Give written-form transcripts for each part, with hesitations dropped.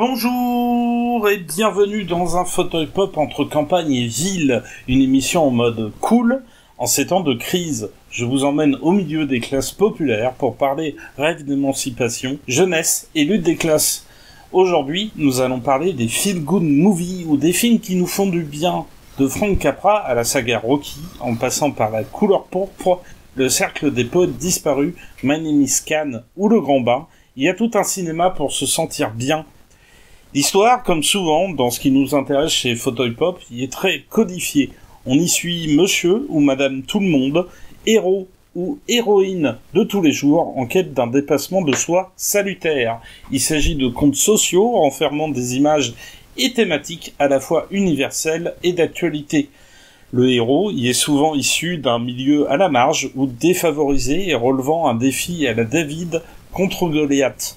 Bonjour et bienvenue dans un fauteuil pop entre campagne et ville, une émission en mode cool. En ces temps de crise, je vous emmène au milieu des classes populaires pour parler rêve d'émancipation, jeunesse et lutte des classes. Aujourd'hui, nous allons parler des feel-good movies ou des films qui nous font du bien, de Frank Capra à la saga Rocky, en passant par La Couleur pourpre, Le Cercle des poètes disparus, My Name is Khan ou Le Grand Bain. Il y a tout un cinéma pour se sentir bien. L'histoire, comme souvent dans ce qui nous intéresse chez Fauteuil Pop, y est très codifiée. On y suit monsieur ou madame tout le monde, héros ou héroïne de tous les jours en quête d'un dépassement de soi salutaire. Il s'agit de contes sociaux renfermant des images et thématiques à la fois universelles et d'actualité. Le héros y est souvent issu d'un milieu à la marge ou défavorisé et relevant un défi à la David contre Goliath.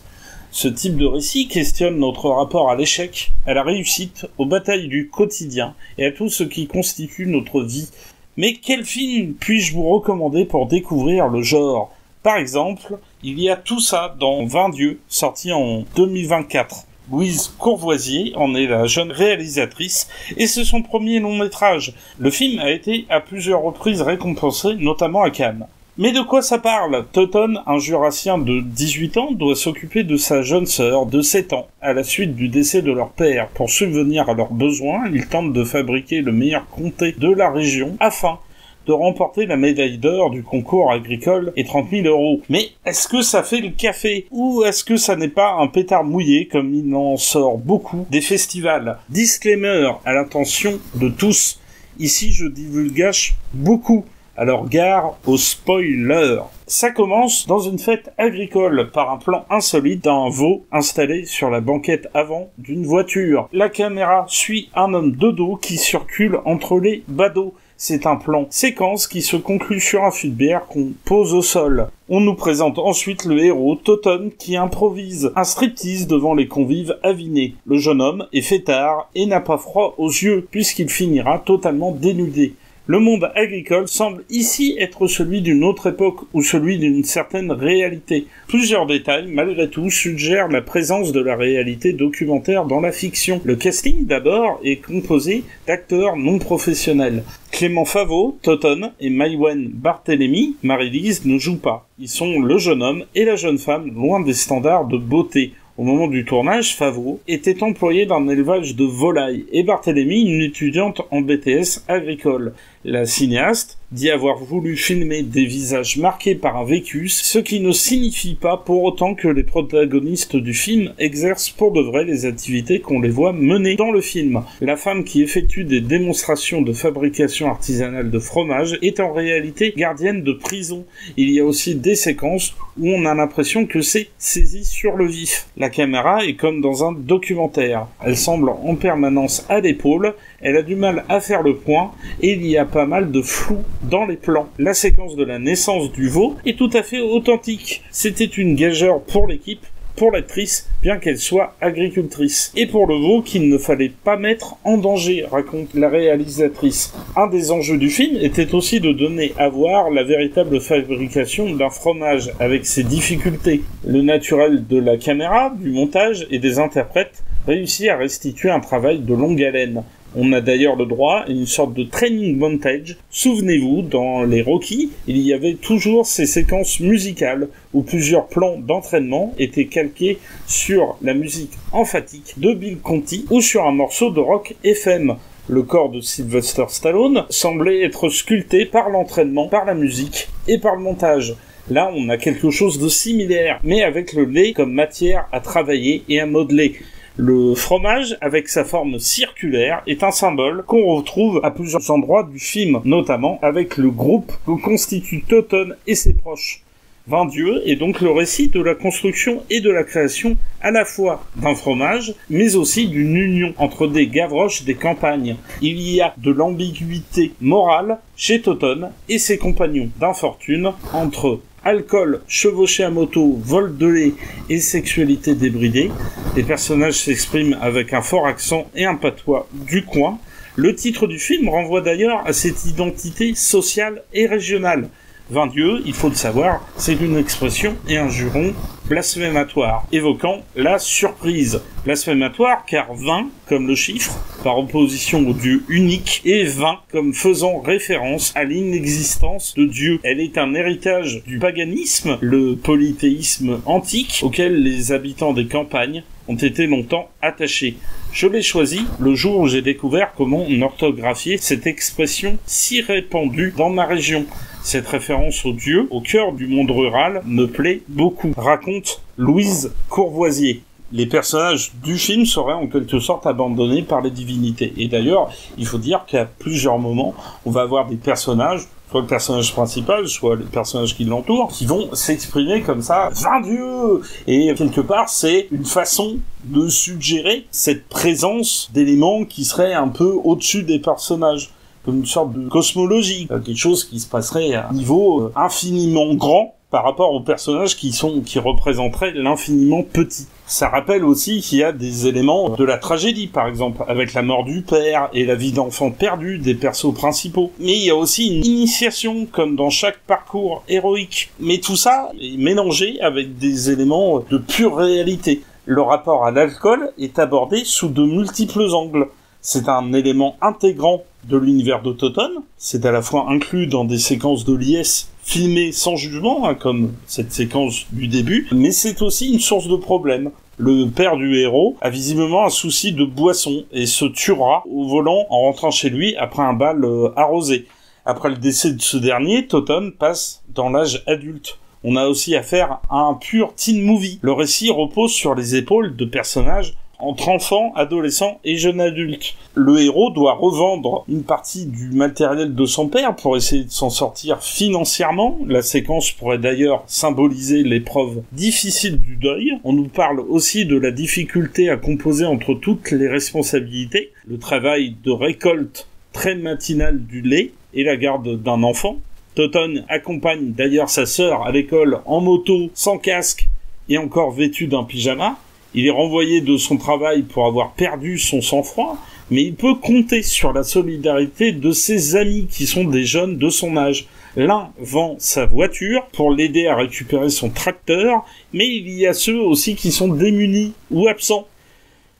Ce type de récit questionne notre rapport à l'échec, à la réussite, aux batailles du quotidien et à tout ce qui constitue notre vie. Mais quel film puis-je vous recommander pour découvrir le genre ? Par exemple, il y a tout ça dans 20 dieux, sorti en 2024. Louise Courvoisier en est la jeune réalisatrice et c'est son premier long métrage. Le film a été à plusieurs reprises récompensé, notamment à Cannes. Mais de quoi ça parle ? Toton, un jurassien de 18 ans, doit s'occuper de sa jeune sœur de 7 ans, à la suite du décès de leur père. Pour subvenir à leurs besoins, il tente de fabriquer le meilleur comté de la région, afin de remporter la médaille d'or du concours agricole et 30 000 €. Mais est-ce que ça fait le café ? Ou est-ce que ça n'est pas un pétard mouillé, comme il en sort beaucoup des festivals ? Disclaimer à l'attention de tous. Ici, je divulgage beaucoup. Alors gare aux spoilers. Ça commence dans une fête agricole par un plan insolite d'un veau installé sur la banquette avant d'une voiture. La caméra suit un homme de dos qui circule entre les badauds. C'est un plan séquence qui se conclut sur un fût de bière qu'on pose au sol. On nous présente ensuite le héros, Toton, qui improvise un striptease devant les convives avinés. Le jeune homme est fêtard et n'a pas froid aux yeux puisqu'il finira totalement dénudé. Le monde agricole semble ici être celui d'une autre époque ou celui d'une certaine réalité. Plusieurs détails, malgré tout, suggèrent la présence de la réalité documentaire dans la fiction. Le casting, d'abord, est composé d'acteurs non professionnels. Clément Favreau, Toton et Maïwenn Barthélémy, Marie-Lise, ne jouent pas. Ils sont le jeune homme et la jeune femme, loin des standards de beauté. Au moment du tournage, Favreau était employé d'un élevage de volailles et Barthélémy une étudiante en BTS agricole. La cinéaste dit avoir voulu filmer des visages marqués par un vécu, ce qui ne signifie pas pour autant que les protagonistes du film exercent pour de vrai les activités qu'on les voit mener dans le film. La femme qui effectue des démonstrations de fabrication artisanale de fromage est en réalité gardienne de prison. Il y a aussi des séquences où on a l'impression que c'est saisi sur le vif. La caméra est comme dans un documentaire. Elle semble en permanence à l'épaule, elle a du mal à faire le point, et il y a pas mal de flou dans les plans. La séquence de la naissance du veau est tout à fait authentique. C'était une gageure pour l'équipe, pour l'actrice, bien qu'elle soit agricultrice. Et pour le veau qu'il ne fallait pas mettre en danger, raconte la réalisatrice. Un des enjeux du film était aussi de donner à voir la véritable fabrication d'un fromage, avec ses difficultés. Le naturel de la caméra, du montage et des interprètes réussit à restituer un travail de longue haleine. On a d'ailleurs le droit à une sorte de training montage. Souvenez-vous, dans les Rocky, il y avait toujours ces séquences musicales où plusieurs plans d'entraînement étaient calqués sur la musique emphatique de Bill Conti ou sur un morceau de rock FM. Le corps de Sylvester Stallone semblait être sculpté par l'entraînement, par la musique et par le montage. Là, on a quelque chose de similaire, mais avec le lait comme matière à travailler et à modeler. Le fromage, avec sa forme circulaire, est un symbole qu'on retrouve à plusieurs endroits du film, notamment avec le groupe que constituent Toton et ses proches. 20 dieux est donc le récit de la construction et de la création à la fois d'un fromage, mais aussi d'une union entre des Gavroches des campagnes. Il y a de l'ambiguïté morale chez Toton et ses compagnons d'infortune entre alcool, chevauché à moto, vol de lait et sexualité débridée. Les personnages s'expriment avec un fort accent et un patois du coin. Le titre du film renvoie d'ailleurs à cette identité sociale et régionale. Vain Dieu, il faut le savoir, c'est une expression et un juron blasphématoire, évoquant la surprise. Blasphématoire car vain comme le chiffre, par opposition au Dieu unique, et vain comme faisant référence à l'inexistence de Dieu. Elle est un héritage du paganisme, le polythéisme antique, auquel les habitants des campagnes ont été longtemps attachés. Je l'ai choisi le jour où j'ai découvert comment on orthographiait cette expression si répandue dans ma région. Cette référence au Dieu, au cœur du monde rural, me plaît beaucoup, raconte Louise Courvoisier. Les personnages du film seraient en quelque sorte abandonnés par les divinités. Et d'ailleurs, il faut dire qu'à plusieurs moments, on va avoir des personnages, soit le personnage principal, soit les personnages qui l'entourent, qui vont s'exprimer comme ça, « Vain Dieu !» Et quelque part, c'est une façon de suggérer cette présence d'éléments qui seraient un peu au-dessus des personnages, comme une sorte de cosmologie, quelque chose qui se passerait à un niveau infiniment grand par rapport aux personnages qui représenteraient l'infiniment petit. Ça rappelle aussi qu'il y a des éléments de la tragédie, par exemple, avec la mort du père et la vie d'enfant perdue des persos principaux. Mais il y a aussi une initiation, comme dans chaque parcours héroïque. Mais tout ça est mélangé avec des éléments de pure réalité. Le rapport à l'alcool est abordé sous de multiples angles. C'est un élément intégrant de l'univers de Toton. C'est à la fois inclus dans des séquences de liesse filmées sans jugement, comme cette séquence du début, mais c'est aussi une source de problème. Le père du héros a visiblement un souci de boisson et se tuera au volant en rentrant chez lui après un bal arrosé. Après le décès de ce dernier, Toton passe dans l'âge adulte. On a aussi affaire à un pur teen movie. Le récit repose sur les épaules de personnages entre enfants, adolescents et jeunes adultes. Le héros doit revendre une partie du matériel de son père pour essayer de s'en sortir financièrement. La séquence pourrait d'ailleurs symboliser l'épreuve difficile du deuil. On nous parle aussi de la difficulté à composer entre toutes les responsabilités, le travail de récolte très matinale du lait et la garde d'un enfant. Toton accompagne d'ailleurs sa sœur à l'école en moto, sans casque et encore vêtu d'un pyjama. Il est renvoyé de son travail pour avoir perdu son sang-froid, mais il peut compter sur la solidarité de ses amis qui sont des jeunes de son âge. L'un vend sa voiture pour l'aider à récupérer son tracteur, mais il y a ceux aussi qui sont démunis ou absents.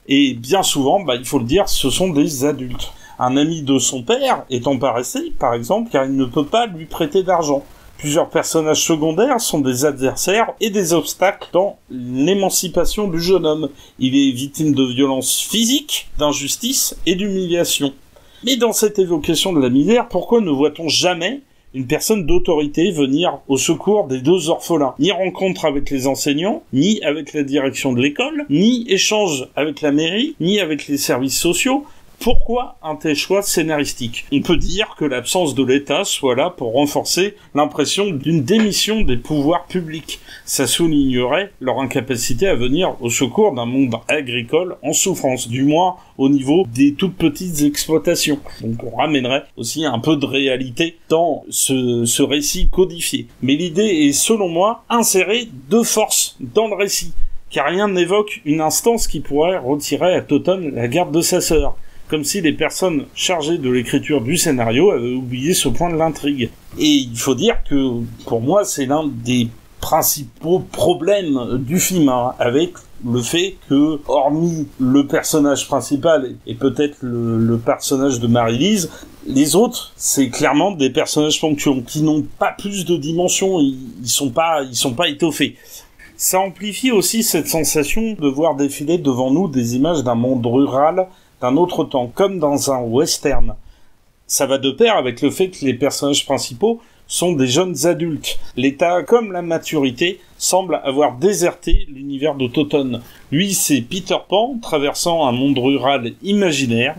Et bien souvent, il faut le dire, ce sont des adultes. Un ami de son père est embarrassé, par exemple, car il ne peut pas lui prêter d'argent. Plusieurs personnages secondaires sont des adversaires et des obstacles dans l'émancipation du jeune homme. Il est victime de violences physiques, d'injustice et d'humiliation. Mais dans cette évocation de la misère, pourquoi ne voit-on jamais une personne d'autorité venir au secours des deux orphelins? Ni rencontre avec les enseignants, ni avec la direction de l'école, ni échange avec la mairie, ni avec les services sociaux. Pourquoi un tel choix scénaristique? On peut dire que l'absence de l'État soit là pour renforcer l'impression d'une démission des pouvoirs publics. Ça soulignerait leur incapacité à venir au secours d'un monde agricole en souffrance, du moins au niveau des toutes petites exploitations. Donc on ramènerait aussi un peu de réalité dans ce récit codifié. Mais l'idée est, selon moi, insérée de force dans le récit, car rien n'évoque une instance qui pourrait retirer à Toton la garde de sa sœur. Comme si les personnes chargées de l'écriture du scénario avaient oublié ce point de l'intrigue. Et il faut dire que, pour moi, c'est l'un des principaux problèmes du film, avec le fait que, hormis le personnage principal et peut-être le personnage de Marie-Lise, les autres, c'est clairement des personnages ponctuels, qui n'ont pas plus de dimension, ils sont pas étoffés. Ça amplifie aussi cette sensation de voir défiler devant nous des images d'un monde rural, d'un autre temps, comme dans un western. Ça va de pair avec le fait que les personnages principaux sont des jeunes adultes. L'État, comme la maturité, semble avoir déserté l'univers de Toton. Lui, c'est Peter Pan, traversant un monde rural imaginaire.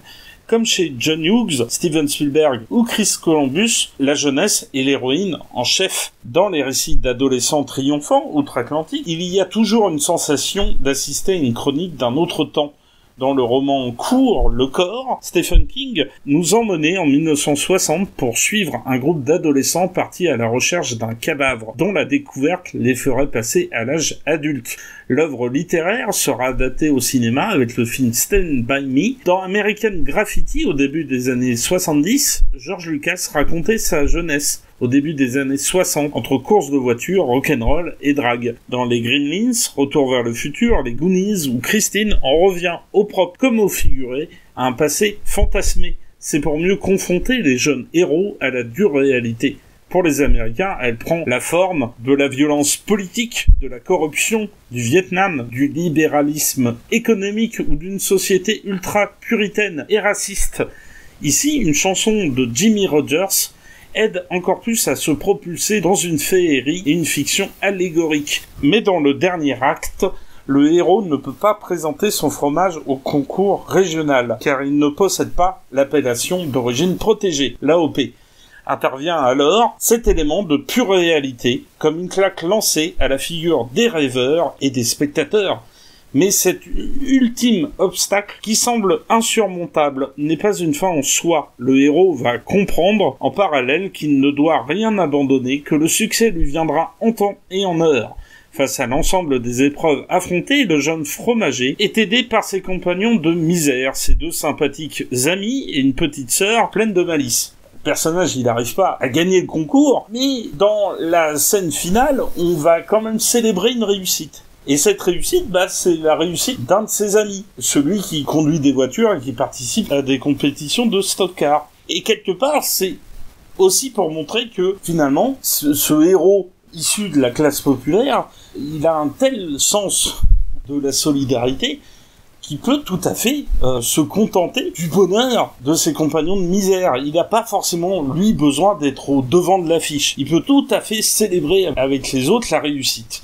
Comme chez John Hughes, Steven Spielberg ou Chris Columbus, la jeunesse est l'héroïne en chef. Dans les récits d'adolescents triomphants outre-Atlantique, il y a toujours une sensation d'assister à une chronique d'un autre temps. Dans le roman court Le Corps, Stephen King nous emmenait en 1960 pour suivre un groupe d'adolescents partis à la recherche d'un cadavre, dont la découverte les ferait passer à l'âge adulte. L'œuvre littéraire sera adaptée au cinéma avec le film Stand By Me. Dans American Graffiti, au début des années 70, George Lucas racontait sa jeunesse au début des années 60, entre courses de voitures, rock'n'roll et drague. Dans les Gremlins, Retour vers le futur, les Goonies ou Christine, on revient au propre comme au figuré à un passé fantasmé. C'est pour mieux confronter les jeunes héros à la dure réalité. Pour les Américains, elle prend la forme de la violence politique, de la corruption, du Vietnam, du libéralisme économique ou d'une société ultra-puritaine et raciste. Ici, une chanson de Jimmy Rogers aide encore plus à se propulser dans une féerie et une fiction allégorique. Mais dans le dernier acte, le héros ne peut pas présenter son fromage au concours régional, car il ne possède pas l'appellation d'origine protégée, l'AOP. Intervient alors cet élément de pure réalité, comme une claque lancée à la figure des rêveurs et des spectateurs. Mais cet ultime obstacle, qui semble insurmontable, n'est pas une fin en soi. Le héros va comprendre, en parallèle, qu'il ne doit rien abandonner, que le succès lui viendra en temps et en heure. Face à l'ensemble des épreuves affrontées, le jeune fromager est aidé par ses compagnons de misère, ses deux sympathiques amis et une petite sœur pleine de malice. Le personnage, il n'arrive pas à gagner le concours, mais dans la scène finale, on va quand même célébrer une réussite. Et cette réussite, c'est la réussite d'un de ses amis, celui qui conduit des voitures et qui participe à des compétitions de stock car. Et quelque part, c'est aussi pour montrer que, finalement, ce héros issu de la classe populaire, il a un tel sens de la solidarité qu'il peut tout à fait se contenter du bonheur de ses compagnons de misère. Il n'a pas forcément, lui, besoin d'être au devant de l'affiche. Il peut tout à fait célébrer avec les autres la réussite.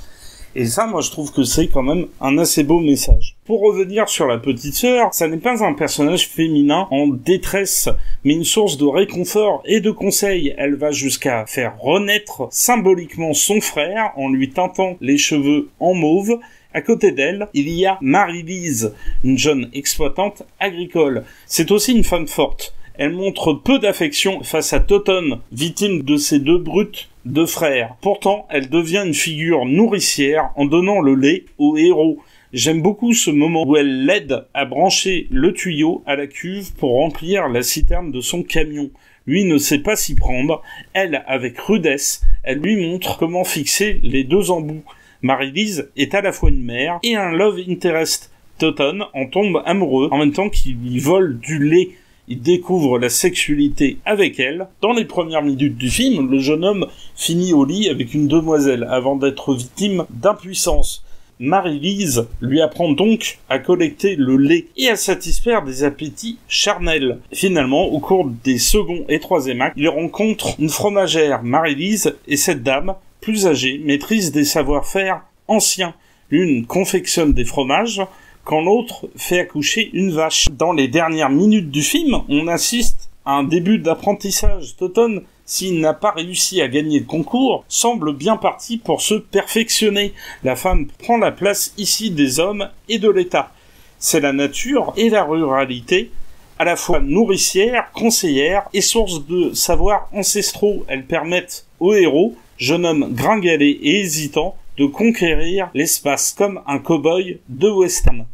Et ça, moi, je trouve que c'est quand même un assez beau message. Pour revenir sur la petite sœur, ça n'est pas un personnage féminin en détresse, mais une source de réconfort et de conseils. Elle va jusqu'à faire renaître symboliquement son frère en lui teintant les cheveux en mauve. À côté d'elle, il y a Marie-Lise, une jeune exploitante agricole. C'est aussi une femme forte. Elle montre peu d'affection face à Toton, victime de ses deux brutes de frères. Pourtant, elle devient une figure nourricière en donnant le lait au héros. J'aime beaucoup ce moment où elle l'aide à brancher le tuyau à la cuve pour remplir la citerne de son camion. Lui ne sait pas s'y prendre. Elle, avec rudesse, elle lui montre comment fixer les deux embouts. Marie-Lise est à la fois une mère et un love interest. Toton en tombe amoureux en même temps qu'il lui vole du lait. Il découvre la sexualité avec elle. Dans les premières minutes du film, le jeune homme finit au lit avec une demoiselle avant d'être victime d'impuissance. Marie-Lise lui apprend donc à collecter le lait et à satisfaire des appétits charnels. Finalement, au cours des second et troisième actes, il rencontre une fromagère, Marie-Lise, et cette dame, plus âgée, maîtrise des savoir-faire anciens. L'une confectionne des fromages, quand l'autre fait accoucher une vache. Dans les dernières minutes du film, on assiste à un début d'apprentissage. Toton, s'il n'a pas réussi à gagner le concours, semble bien parti pour se perfectionner. La femme prend la place ici des hommes et de l'État. C'est la nature et la ruralité, à la fois nourricière, conseillère et source de savoirs ancestraux. Elles permettent au héros, jeune homme gringalet et hésitant, de conquérir l'espace comme un cow-boy de western.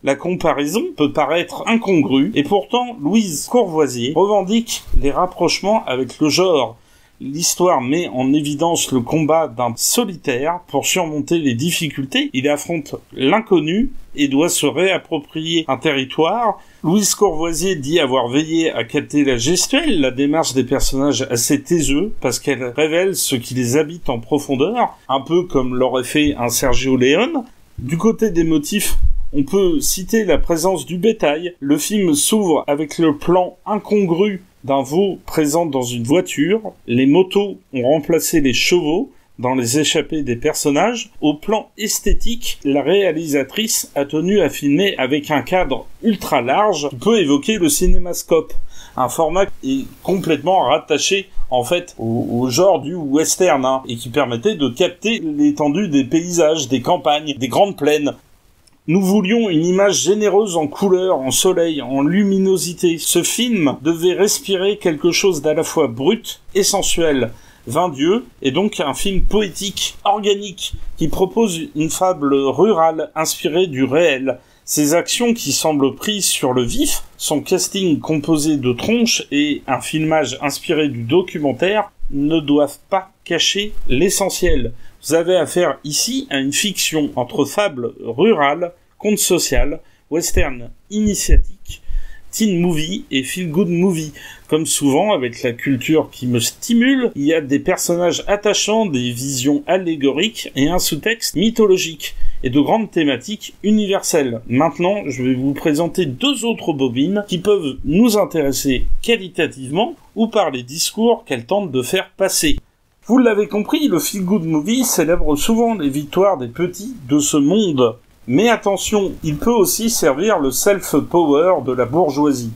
La comparaison peut paraître incongrue, et pourtant Louise Courvoisier revendique les rapprochements avec le genre. L'histoire met en évidence le combat d'un solitaire pour surmonter les difficultés. Il affronte l'inconnu et doit se réapproprier un territoire. Louise Courvoisier dit avoir veillé à capter la gestuelle, la démarche des personnages assez taiseux, parce qu'elle révèle ce qui les habite en profondeur, un peu comme l'aurait fait un Sergio Leone. Du côté des motifs, on peut citer la présence du bétail. Le film s'ouvre avec le plan incongru d'un veau présent dans une voiture. Les motos ont remplacé les chevaux dans les échappées des personnages. Au plan esthétique, la réalisatrice a tenu à filmer avec un cadre ultra large qui peut évoquer le cinémascope. Un format qui est complètement rattaché en fait au genre du western et qui permettait de capter l'étendue des paysages, des campagnes, des grandes plaines. Nous voulions une image généreuse en couleurs, en soleil, en luminosité. Ce film devait respirer quelque chose d'à la fois brut et sensuel. Vingt dieux est donc un film poétique, organique, qui propose une fable rurale inspirée du réel. Ces actions qui semblent prises sur le vif, son casting composé de tronches et un filmage inspiré du documentaire ne doivent pas cacher l'essentiel. Vous avez affaire ici à une fiction entre fable rurale, conte social, western initiatique, teen movie et feel-good movie. Comme souvent, avec la culture qui me stimule, il y a des personnages attachants, des visions allégoriques et un sous-texte mythologique, et de grandes thématiques universelles. Maintenant, je vais vous présenter deux autres bobines qui peuvent nous intéresser qualitativement ou par les discours qu'elles tentent de faire passer. Vous l'avez compris, le feel-good movie célèbre souvent les victoires des petits de ce monde. Mais attention, il peut aussi servir le self-power de la bourgeoisie.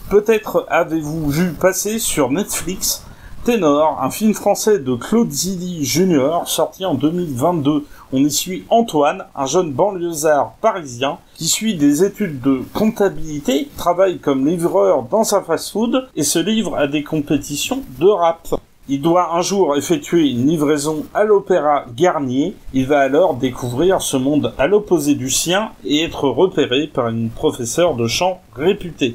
Peut-être avez-vous vu passer sur Netflix Ténor, un film français de Claude Zidi Jr. sorti en 2022. On y suit Antoine, un jeune banlieusard parisien qui suit des études de comptabilité, travaille comme livreur dans un fast-food et se livre à des compétitions de rap. Il doit un jour effectuer une livraison à l'Opéra Garnier. Il va alors découvrir ce monde à l'opposé du sien et être repéré par une professeure de chant réputée.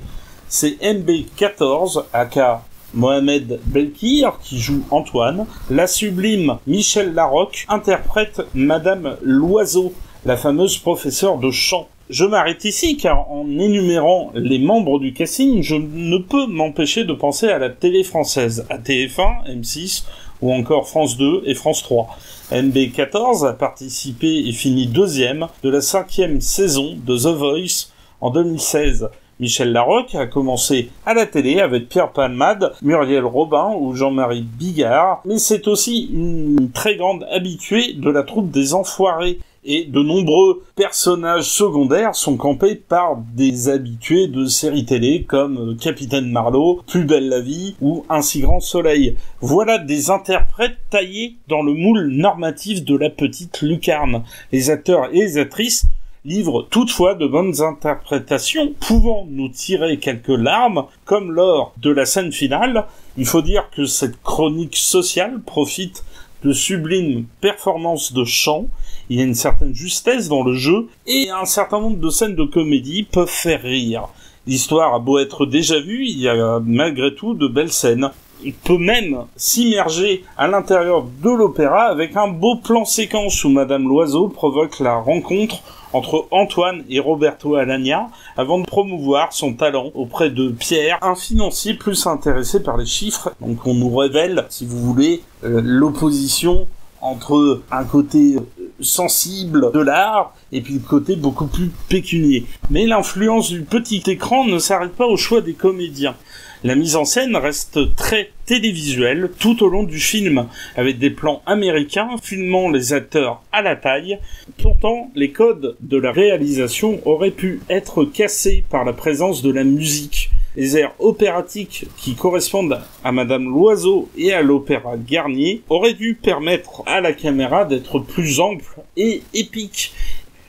C'est MB14, aka Mohamed Belkir, qui joue Antoine. La sublime Michel Larocque interprète Madame Loiseau, la fameuse professeure de chant. Je m'arrête ici car en énumérant les membres du casting, je ne peux m'empêcher de penser à la télé française, à TF1, M6 ou encore France 2 et France 3. MB14 a participé et fini deuxième de la 5e saison de The Voice en 2016. Michel Larocque a commencé à la télé avec Pierre Palmade, Muriel Robin ou Jean-Marie Bigard, mais c'est aussi une très grande habituée de la troupe des Enfoirés. Et de nombreux personnages secondaires sont campés par des habitués de séries télé comme Capitaine Marlowe, Plus belle la vie ou Un si grand soleil. Voilà des interprètes taillés dans le moule normatif de la petite lucarne. Les acteurs et les actrices livrent toutefois de bonnes interprétations, pouvant nous tirer quelques larmes, comme lors de la scène finale. Il faut dire que cette chronique sociale profite de sublimes performances de chant. Il y a une certaine justesse dans le jeu, et un certain nombre de scènes de comédie peuvent faire rire. L'histoire a beau être déjà vue, il y a malgré tout de belles scènes. On peut même s'immerger à l'intérieur de l'opéra avec un beau plan séquence où Madame Loiseau provoque la rencontre entre Antoine et Roberto Alagna avant de promouvoir son talent auprès de Pierre, un financier plus intéressé par les chiffres. Donc on nous révèle, si vous voulez, l'opposition entre un côté sensible de l'art et puis le côté beaucoup plus pécunier. Mais l'influence du petit écran ne s'arrête pas au choix des comédiens. La mise en scène reste très télévisuelle tout au long du film, avec des plans américains filmant les acteurs à la taille. Pourtant, les codes de la réalisation auraient pu être cassés par la présence de la musique. Les airs opératiques qui correspondent à Madame Loiseau et à l'Opéra Garnier auraient dû permettre à la caméra d'être plus ample et épique.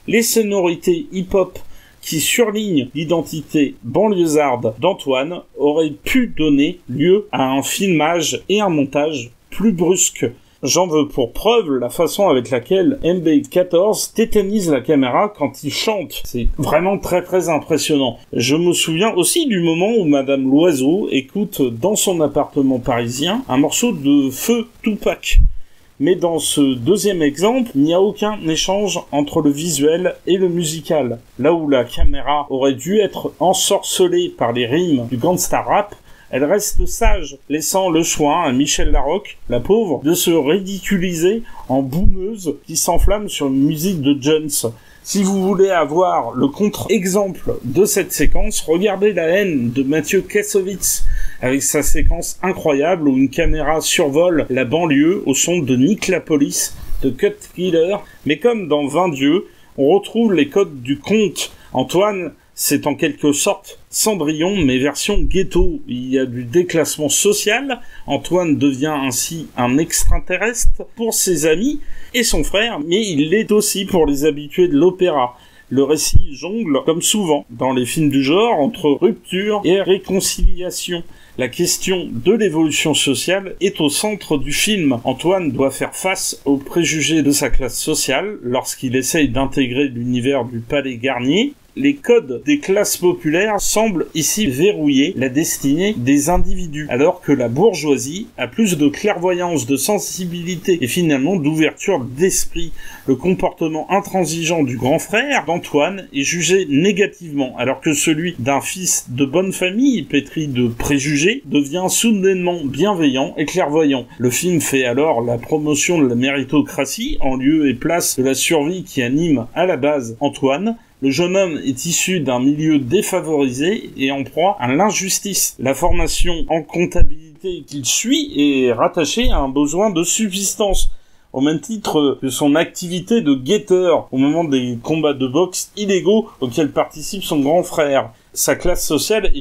Les sonorités hip-hop qui surlignent l'identité banlieusarde d'Antoine auraient pu donner lieu à un filmage et un montage plus brusques. J'en veux pour preuve la façon avec laquelle MB14 tétanise la caméra quand il chante. C'est vraiment très très impressionnant. Je me souviens aussi du moment où Madame Loiseau écoute dans son appartement parisien un morceau de Feu Tupac. Mais dans ce deuxième exemple, il n'y a aucun échange entre le visuel et le musical. Là où la caméra aurait dû être ensorcelée par les rimes du gangsta rap, elle reste sage, laissant le soin à Michel Larocque, la pauvre, de se ridiculiser en boumeuse qui s'enflamme sur une musique de Jones. Si vous voulez avoir le contre-exemple de cette séquence, regardez La haine de Mathieu Kassovitz, avec sa séquence incroyable où une caméra survole la banlieue au son de Nick la Police, de Cut Killer, mais comme dans 20 dieux, on retrouve les codes du conte. Antoine, c'est en quelque sorte Cendrillon, mais version ghetto. Il y a du déclassement social. Antoine devient ainsi un extraterrestre pour ses amis et son frère, mais il l'est aussi pour les habitués de l'opéra. Le récit jongle, comme souvent dans les films du genre, entre rupture et réconciliation. La question de l'évolution sociale est au centre du film. Antoine doit faire face aux préjugés de sa classe sociale lorsqu'il essaye d'intégrer l'univers du Palais Garnier. Les codes des classes populaires semblent ici verrouiller la destinée des individus, alors que la bourgeoisie a plus de clairvoyance, de sensibilité et finalement d'ouverture d'esprit. Le comportement intransigeant du grand frère d'Antoine est jugé négativement, alors que celui d'un fils de bonne famille, pétri de préjugés, devient soudainement bienveillant et clairvoyant. Le film fait alors la promotion de la méritocratie en lieu et place de la survie qui anime à la base Antoine. Le jeune homme est issu d'un milieu défavorisé et en proie à l'injustice. La formation en comptabilité qu'il suit est rattachée à un besoin de subsistance, au même titre que son activité de guetteur au moment des combats de boxe illégaux auxquels participe son grand frère. Sa classe sociale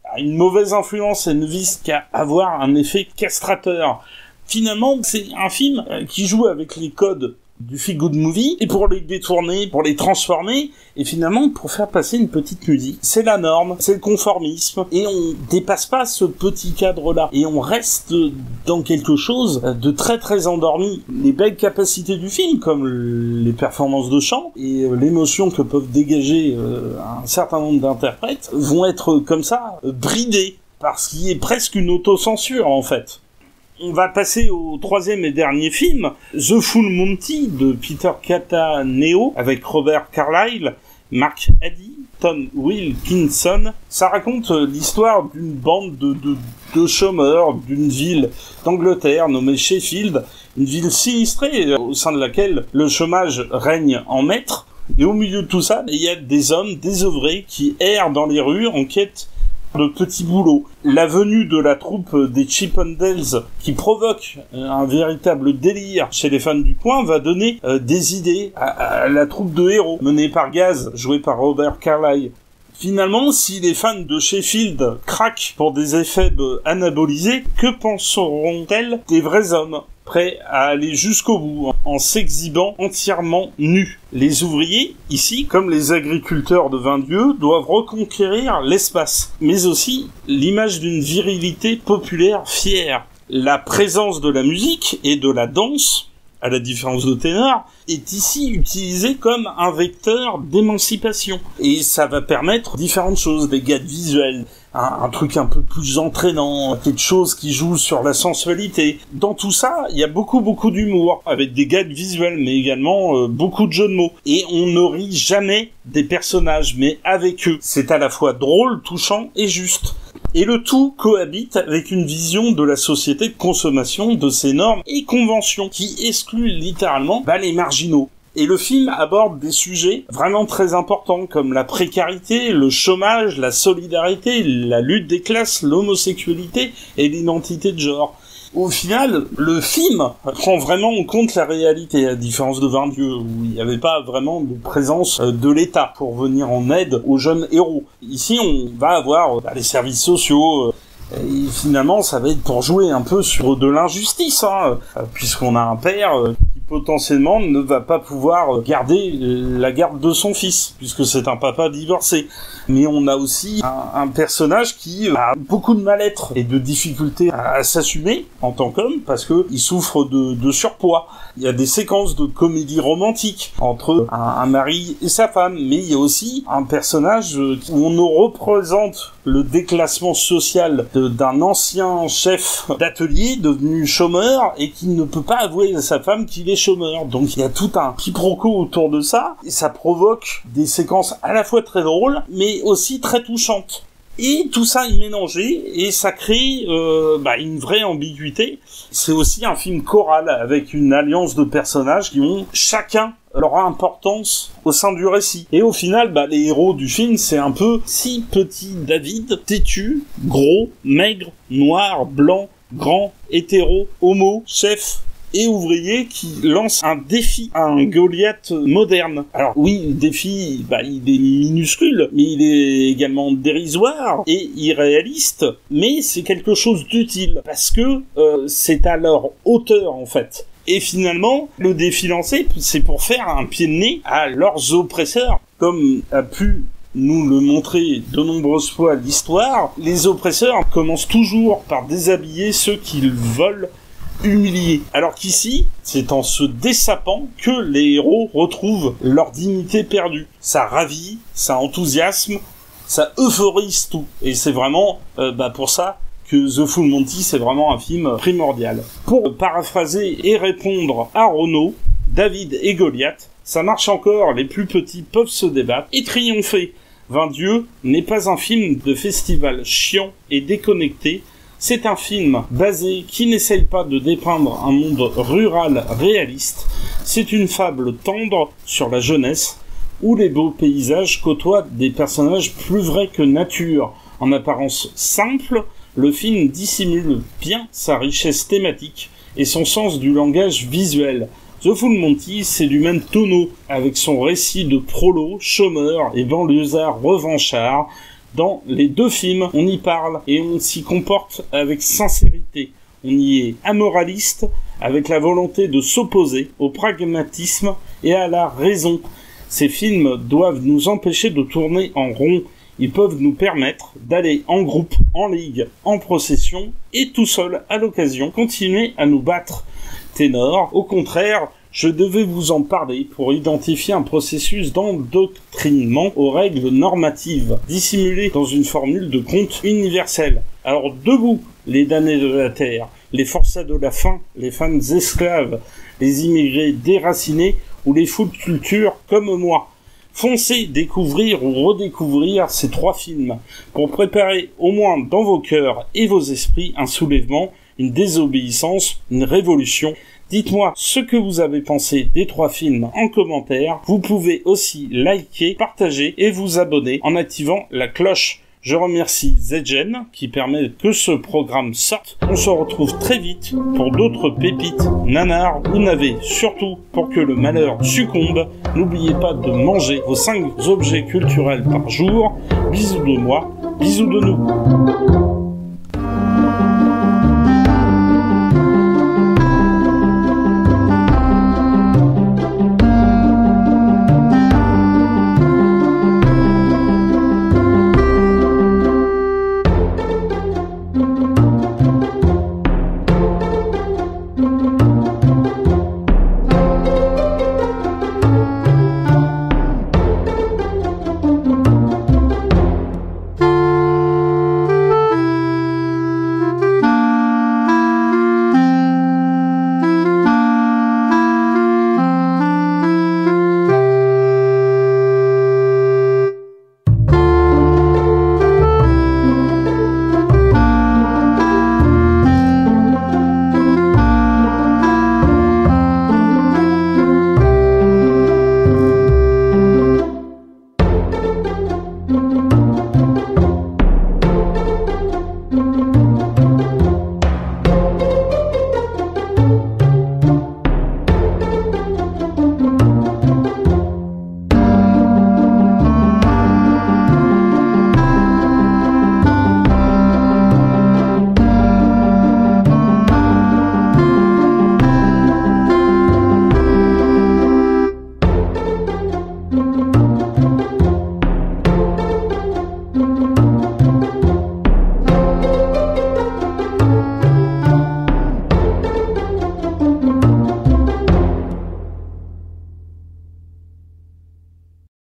a une mauvaise influence et ne vise qu'à avoir un effet castrateur. Finalement, c'est un film qui joue avec les codes du feel good movie, et pour les détourner, pour les transformer, et finalement pour faire passer une petite musique. C'est la norme, c'est le conformisme, et on dépasse pas ce petit cadre-là, et on reste dans quelque chose de très très endormi. Les belles capacités du film, comme les performances de chant, et l'émotion que peuvent dégager un certain nombre d'interprètes, vont être comme ça, bridées, parce qu'il y a presque une autocensure en fait. On va passer au troisième et dernier film, The Full Monty de Peter Cattaneo avec Robert Carlyle, Mark Addy, Tom Wilkinson. Ça raconte l'histoire d'une bande de chômeurs d'une ville d'Angleterre nommée Sheffield, une ville sinistrée au sein de laquelle le chômage règne en maître. Et au milieu de tout ça, il y a des hommes désœuvrés qui errent dans les rues en quête de petits boulots. La venue de la troupe des Chippendales, qui provoque un véritable délire chez les fans du coin, va donner des idées à la troupe de héros, menée par Gaz, joué par Robert Carlyle. Finalement, si les fans de Sheffield craquent pour des effets anabolisés, que penseront-elles des vrais hommes prêts à aller jusqu'au bout, en s'exhibant entièrement nus? Les ouvriers, ici, comme les agriculteurs de Vaindieu, doivent reconquérir l'espace, mais aussi l'image d'une virilité populaire fière. La présence de la musique et de la danse, à la différence de Ténor, est ici utilisée comme un vecteur d'émancipation. Et ça va permettre différentes choses, des gags visuels, un truc un peu plus entraînant, quelque chose qui joue sur la sensualité. Dans tout ça, il y a beaucoup d'humour, avec des gags visuels, mais également beaucoup de jeux de mots. Et on ne rit jamais des personnages, mais avec eux. C'est à la fois drôle, touchant et juste. Et le tout cohabite avec une vision de la société de consommation, de ses normes et conventions, qui excluent littéralement les marginaux. Et le film aborde des sujets vraiment très importants, comme la précarité, le chômage, la solidarité, la lutte des classes, l'homosexualité et l'identité de genre. Au final, le film prend vraiment en compte la réalité, à différence de Vaindieu, où il n'y avait pas vraiment de présence de l'État pour venir en aide aux jeunes héros. Ici, on va avoir les services sociaux, et finalement, ça va être pour jouer un peu sur de l'injustice, puisqu'on a un père qui potentiellement ne va pas pouvoir garder la garde de son fils, puisque c'est un papa divorcé. Mais on a aussi un personnage qui a beaucoup de mal-être et de difficultés à s'assumer en tant qu'homme, parce que il souffre de surpoids. Il y a des séquences de comédie romantique entre un mari et sa femme, mais il y a aussi un personnage où on nous représente le déclassement social d'un ancien chef d'atelier devenu chômeur et qui ne peut pas avouer à sa femme qu'il est chômeur. Donc il y a tout un quiproquo autour de ça, et ça provoque des séquences à la fois très drôles, mais aussi très touchantes. Et tout ça est mélangé, et ça crée une vraie ambiguïté. C'est aussi un film choral, avec une alliance de personnages qui ont chacun leur importance au sein du récit. Et au final, les héros du film, c'est un peu 6 petits David, têtus, gros, maigres, noirs, blancs, grands, hétéros, homo, chefs et ouvriers qui lancent un défi à un Goliath moderne. Alors oui, le défi, il est minuscule, mais il est également dérisoire et irréaliste, mais c'est quelque chose d'utile, parce que c'est à leur hauteur, en fait. Et finalement, le défi lancé, c'est pour faire un pied de nez à leurs oppresseurs, comme a pu nous le montrer de nombreuses fois l'histoire, les oppresseurs commencent toujours par déshabiller ceux qu'ils veulent humilier. Alors qu'ici, c'est en se dessapant que les héros retrouvent leur dignité perdue. Ça ravit, ça enthousiasme, ça euphorise tout. Et c'est vraiment pour ça que The Full Monty, c'est vraiment un film primordial. Pour paraphraser et répondre à Renaud, David et Goliath, ça marche encore, les plus petits peuvent se débattre et triompher. 20 Dieux n'est pas un film de festival chiant et déconnecté, c'est un film basé qui n'essaye pas de dépeindre un monde rural réaliste, c'est une fable tendre sur la jeunesse, où les beaux paysages côtoient des personnages plus vrais que nature. En apparence simple, le film dissimule bien sa richesse thématique et son sens du langage visuel. The Full Monty, c'est du même tonneau, avec son récit de prolos, chômeurs et banlieusards revanchards. Dans les deux films, on y parle et on s'y comporte avec sincérité. On y est amoraliste, avec la volonté de s'opposer au pragmatisme et à la raison. Ces films doivent nous empêcher de tourner en rond. Ils peuvent nous permettre d'aller en groupe, en ligue, en procession et tout seul, à l'occasion, continuer à nous battre. Ténor, au contraire, je devais vous en parler pour identifier un processus d'endoctrinement aux règles normatives, dissimulé dans une formule de conte universel. Alors debout, les damnés de la terre, les forçats de la faim, les femmes esclaves, les immigrés déracinés ou les fous de culture comme moi. Foncez découvrir ou redécouvrir ces trois films pour préparer au moins dans vos cœurs et vos esprits un soulèvement, une désobéissance, une révolution. Dites-moi ce que vous avez pensé des trois films en commentaire. Vous pouvez aussi liker, partager et vous abonner en activant la cloche. Je remercie ZGen qui permet que ce programme sorte. On se retrouve très vite pour d'autres pépites, nanars ou navets. Surtout, pour que le malheur succombe, n'oubliez pas de manger vos 5 objets culturels par jour. Bisous de moi, bisous de nous.